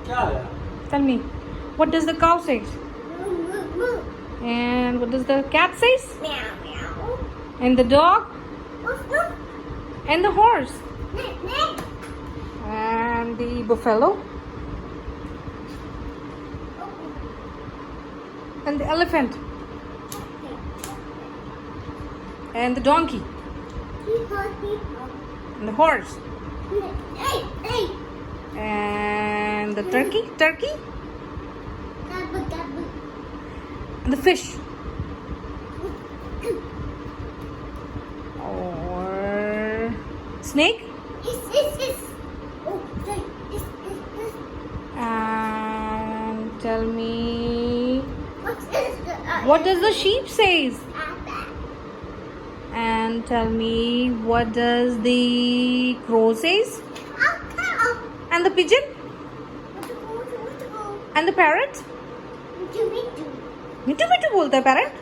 Tell me. What does the cow say? And what does the cat say? Meow meow. And the dog? Woof woof. And the horse? Neigh neigh. And the buffalo? And the elephant? And the donkey? And the horse? Hey hey. And the turkey? Turkey? Gabba gabba. And the fish? Or snake? Yes. Oh, yes. And tell me, What is the what does the sheep say? Aadvik. And tell me, what does the crow say? Cow. And the pigeon? And the parrot? मिट्टू मिट्टू बोलता है parrot.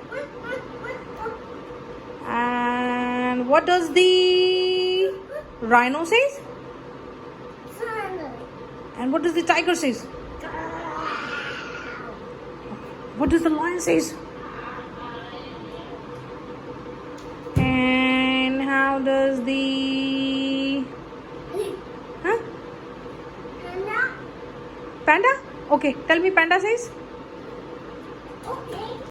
And what does the rhino say? And what does the tiger say? What does the lion say? And how does the panda? Okay, tell me panda says.